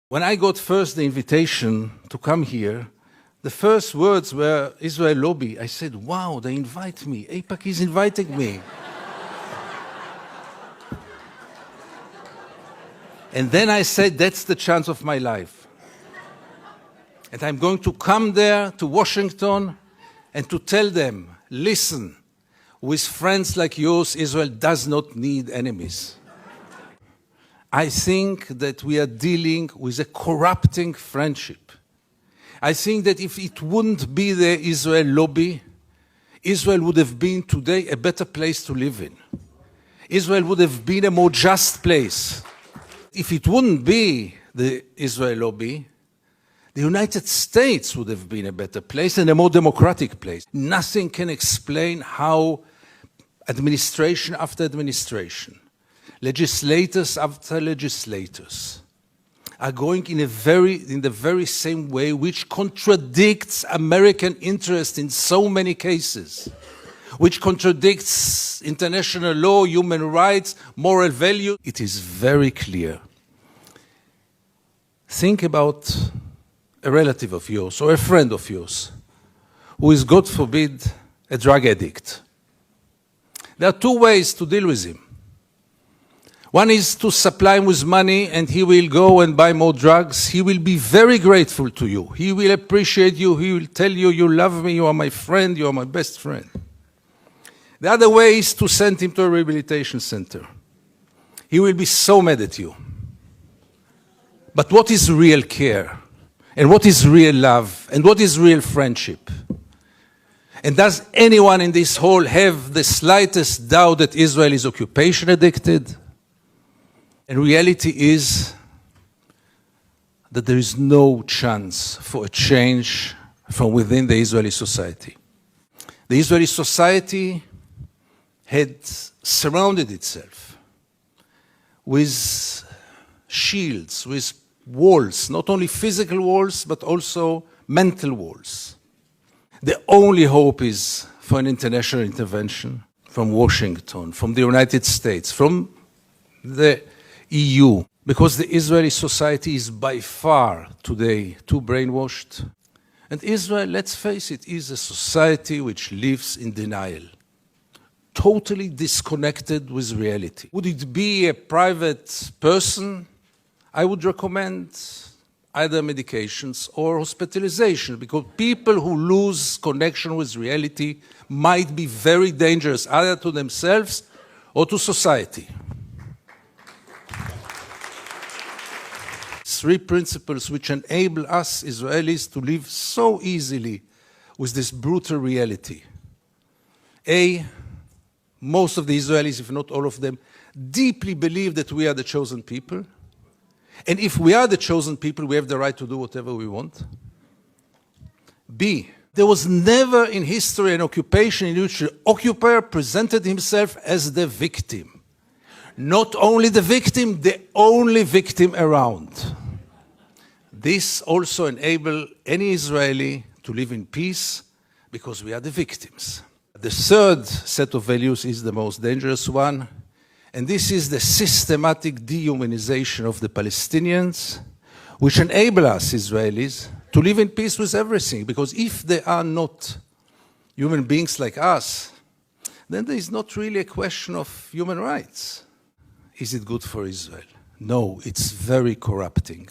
When I got first the invitation to come here, the first words were Israel lobby. I said, wow, they invite me. AIPAC is inviting me. And then I said, that's the chance of my life. And I'm going to come there to Washington and to tell them, listen, with friends like yours, Israel does not need enemies. I think that we are dealing with a corrupting friendship. I think that if it wouldn't be the Israel lobby, Israel would have been today a better place to live in. Israel would have been a more just place. If it wouldn't be the Israel lobby, the United States would have been a better place and a more democratic place. Nothing can explain how administration after administration, legislators after legislators, are going in the very same way, which contradicts American interest in so many cases, which contradicts international law, human rights, moral value. It is very clear. Think about a relative of yours or a friend of yours who is, God forbid, a drug addict. There are two ways to deal with him. One is to supply him with money and he will go and buy more drugs. He will be very grateful to you. He will appreciate you. He will tell you, you love me, you are my friend, you are my best friend. The other way is to send him to a rehabilitation center. He will be so mad at you. But what is real care? And what is real love? And what is real friendship? And does anyone in this hall have the slightest doubt that Israel is occupation addicted? And reality is that there is no chance for a change from within the Israeli society. The Israeli society had surrounded itself with shields, with walls, not only physical walls, but also mental walls. The only hope is for an international intervention from Washington, from the United States, from the EU, because the Israeli society is by far today too brainwashed. And Israel, let's face it, is a society which lives in denial, totally disconnected with reality. Would it be a private person? I would recommend either medications or hospitalization, because people who lose connection with reality might be very dangerous, either to themselves or to society. Three principles which enable us Israelis to live so easily with this brutal reality. A, most of the Israelis, if not all of them, deeply believe that we are the chosen people. And if we are the chosen people, we have the right to do whatever we want. B, there was never in history an occupation in which the occupier presented himself as the victim. Not only the victim, the only victim around. This also enables any Israeli to live in peace because we are the victims. The third set of values is the most dangerous one, and this is the systematic dehumanization of the Palestinians, which enable us Israelis to live in peace with everything, because if they are not human beings like us, then there is not really a question of human rights. Is it good for Israel? No, it's very corrupting.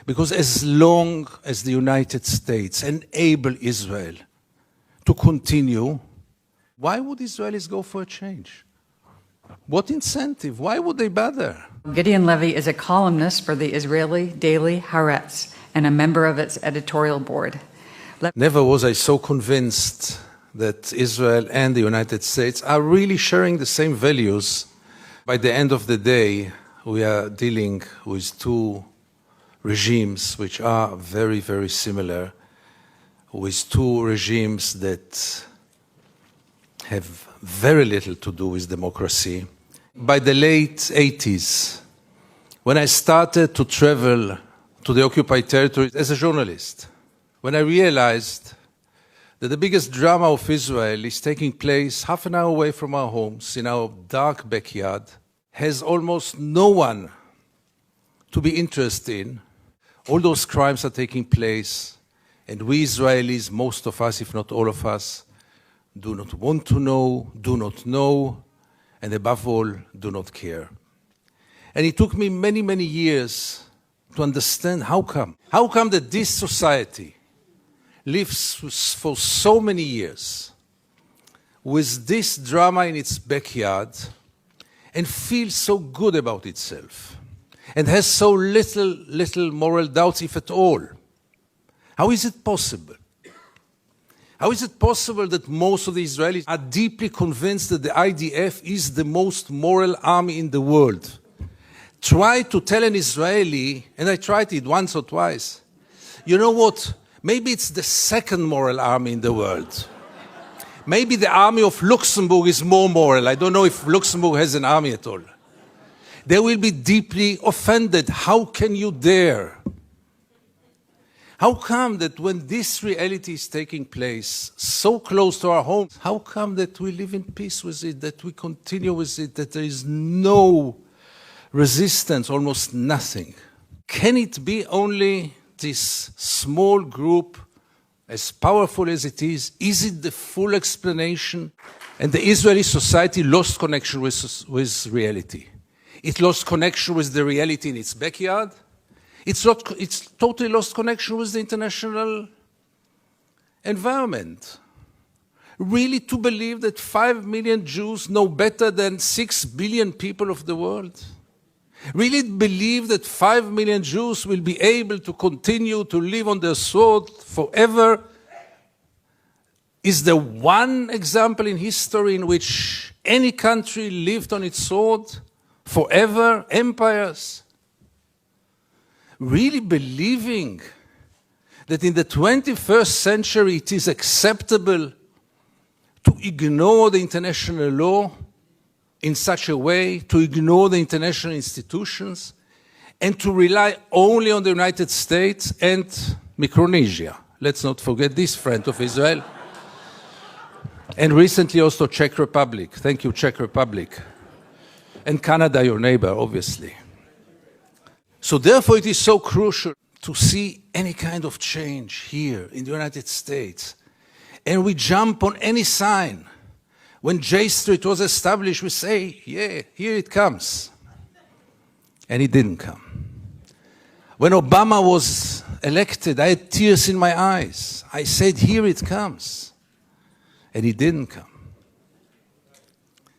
Because as long as the United States enable Israel to continue, why would Israelis go for a change? What incentive? Why would they bother? Gideon Levy is a columnist for the Israeli daily Haaretz and a member of its editorial board. Never was I so convinced that Israel and the United States are really sharing the same values. By the end of the day, we are dealing with two regimes which are very, very similar, with two regimes that have very little to do with democracy. By the late 80s, when I started to travel to the occupied territories as a journalist, when I realized that the biggest drama of Israel is taking place half an hour away from our homes, in our dark backyard, has almost no one to be interested in, all those crimes are taking place, and we Israelis, most of us, if not all of us, do not want to know, do not know, and above all, do not care. And it took me many, many years to understand how come. How come that this society lives for so many years with this drama in its backyard and feels so good about itself and has so little moral doubts, if at all? How is it possible? How is it possible that most of the Israelis are deeply convinced that the IDF is the most moral army in the world? Try to tell an Israeli, and I tried it once or twice, you know what, maybe it's the second moral army in the world. Maybe the army of Luxembourg is more moral. I don't know if Luxembourg has an army at all. They will be deeply offended. How can you dare? How come that when this reality is taking place so close to our homes, how come that we live in peace with it, that we continue with it, that there is no resistance, almost nothing? Can it be only this small group, as powerful as it is? Is it the full explanation? And the Israeli society lost connection with reality. It lost connection with the reality in its backyard. It's totally lost connection with the international environment. Really to believe that 5 million Jews know better than 6 billion people of the world? Really believe that 5 million Jews will be able to continue to live on their sword forever? Is there one example in history in which any country lived on its sword forever? Empires? Really believing that in the 21st century it is acceptable to ignore the international law in such a way, to ignore the international institutions, and to rely only on the United States and Micronesia. Let's not forget this friend of Israel. And recently also Czech Republic. Thank you, Czech Republic. And Canada, your neighbor, obviously. So therefore it is so crucial to see any kind of change here in the United States. And we jump on any sign. When J Street was established, we say, yeah, here it comes. And it didn't come. When Obama was elected, I had tears in my eyes. I said, here it comes. And it didn't come.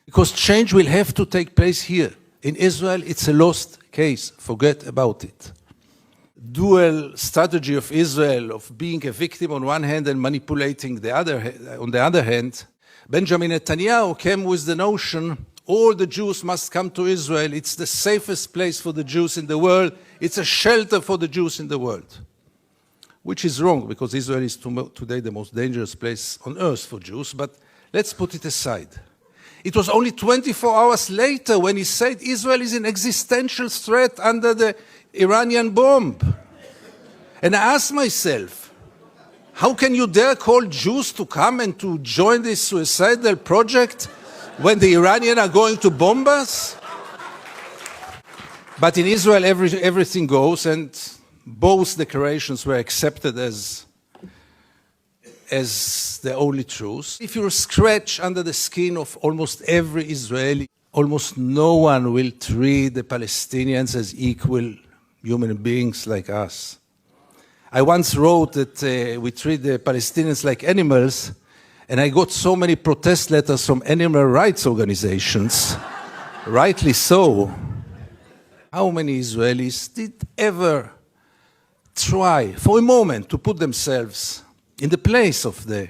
Because change will have to take place here. In Israel, it's a lost case. Forget about it. Dual strategy of Israel of being a victim on one hand and manipulating on the other hand. Benjamin Netanyahu came with the notion, all the Jews must come to Israel. It's the safest place for the Jews in the world. It's a shelter for the Jews in the world. Which is wrong, because Israel is today the most dangerous place on earth for Jews. But let's put it aside. It was only 24 hours later when he said Israel is an existential threat under the Iranian bomb. And I asked myself, how can you dare call Jews to come and to join this suicidal project when the Iranians are going to bomb us? But in Israel, everything goes, and both declarations were accepted as the only truth. If you scratch under the skin of almost every Israeli, almost no one will treat the Palestinians as equal human beings like us. I once wrote that we treat the Palestinians like animals, and I got so many protest letters from animal rights organizations, rightly so. How many Israelis did ever try for a moment to put themselves in the place of the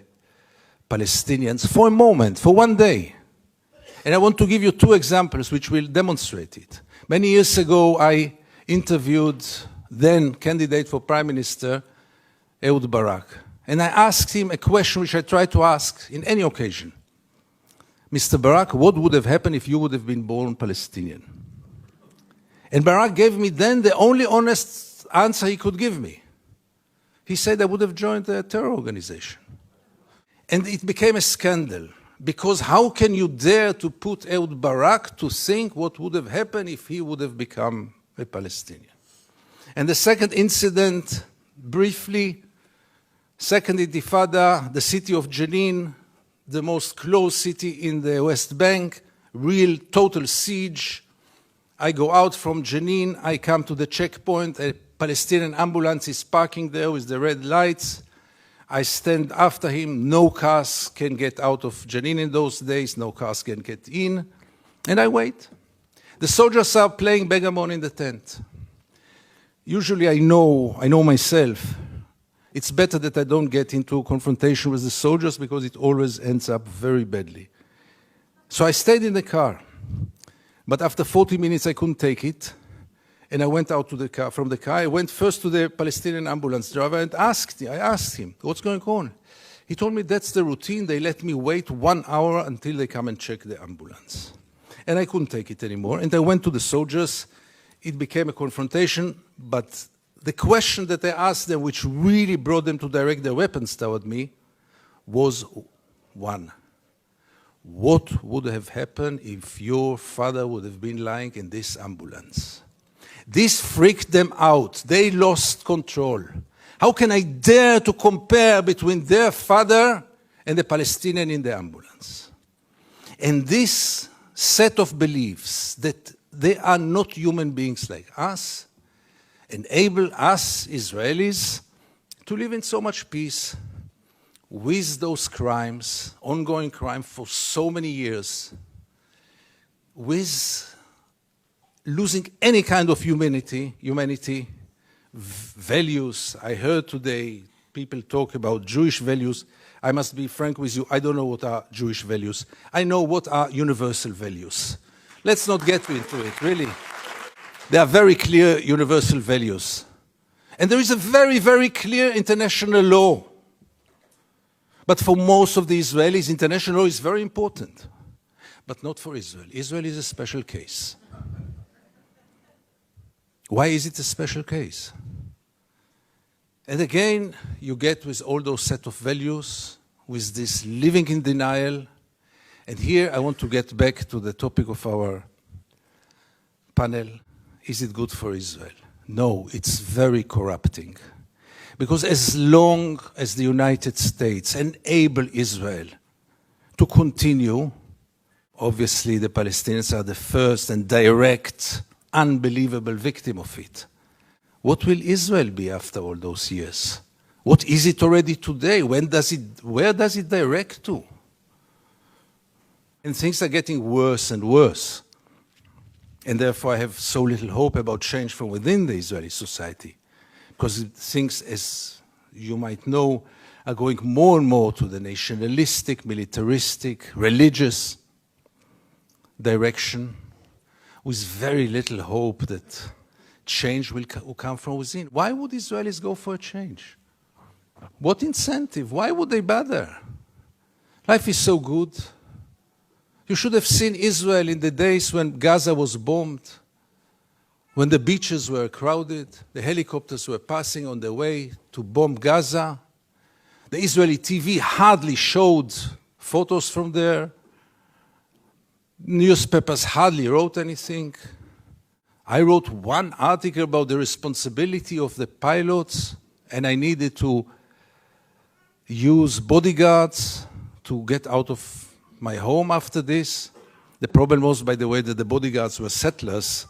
Palestinians for a moment, for one day? And I want to give you two examples which will demonstrate it. Many years ago, I interviewed then candidate for Prime Minister, Ehud Barak. And I asked him a question which I try to ask in any occasion. Mr. Barak, what would have happened if you would have been born Palestinian? And Barak gave me then the only honest answer he could give me. He said I would have joined a terror organization. And it became a scandal. Because how can you dare to put Ehud Barak to think what would have happened if he would have become a Palestinian? And the second incident, briefly, Second Intifada, the city of Jenin, the most closed city in the West Bank, real total siege. I go out from Jenin, I come to the checkpoint, a Palestinian ambulance is parking there with the red lights. I stand after him, no cars can get out of Jenin in those days, no cars can get in, and I wait. The soldiers are playing backgammon in the tent. Usually I know myself, it's better that I don't get into a confrontation with the soldiers because it always ends up very badly. So I stayed in the car, but after 40 minutes I couldn't take it, and I went out to the car. From the car, I went first to the Palestinian ambulance driver and I asked him, what's going on? He told me that's the routine, they let me wait 1 hour until they come and check the ambulance. And I couldn't take it anymore, and I went to the soldiers. It became a confrontation, but the question that I asked them, which really brought them to direct their weapons toward me, was one. What would have happened if your father would have been lying in this ambulance? This freaked them out. They lost control. How can I dare to compare between their father and the Palestinian in the ambulance? And this set of beliefs that they are not human beings like us enable us Israelis to live in so much peace with those crimes, ongoing crime for so many years, with losing any kind of humanity, values. I heard today people talk about Jewish values. I must be frank with you, I don't know what are Jewish values. I know what are universal values. Let's not get into it, really. There are very clear universal values. And there is a very, very clear international law. But for most of the Israelis, international law is very important. But not for Israel. Israel is a special case. Why is it a special case? And again, you get with all those set of values, with this living in denial. And here I want to get back to the topic of our panel. Is it good for Israel? No, it's very corrupting. Because as long as the United States enable Israel to continue, obviously the Palestinians are the first and direct, unbelievable victim of it. What will Israel be after all those years? What is it already today? Where does it direct to? And things are getting worse and worse. And therefore I have so little hope about change from within the Israeli society. Because things, as you might know, are going more and more to the nationalistic, militaristic, religious direction, with very little hope that change will come from within. Why would Israelis go for a change? What incentive? Why would they bother? Life is so good. You should have seen Israel in the days when Gaza was bombed, when the beaches were crowded, the helicopters were passing on their way to bomb Gaza. The Israeli TV hardly showed photos from there. Newspapers hardly wrote anything. I wrote one article about the responsibility of the pilots, and I needed to use bodyguards to get out of my home after this. The problem was, by the way, that the bodyguards were settlers,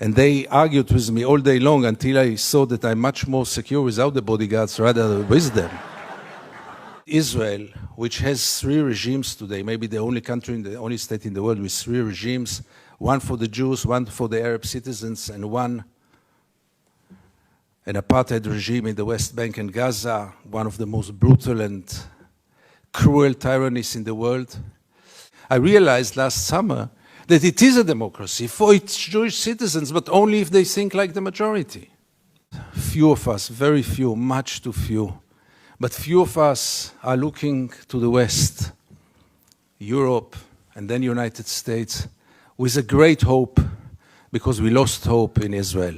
and they argued with me all day long until I saw that I'm much more secure without the bodyguards rather than with them. Israel, which has 3 regimes today, maybe the only country, the only state in the world with 3 regimes, one for the Jews, one for the Arab citizens, and one an apartheid regime in the West Bank and Gaza, one of the most brutal and cruel tyrannies in the world. I realized last summer that it is a democracy for its Jewish citizens, but only if they think like the majority. Few of us, very few, much too few, but few of us are looking to the West, Europe, and then United States, with a great hope, because we lost hope in Israel.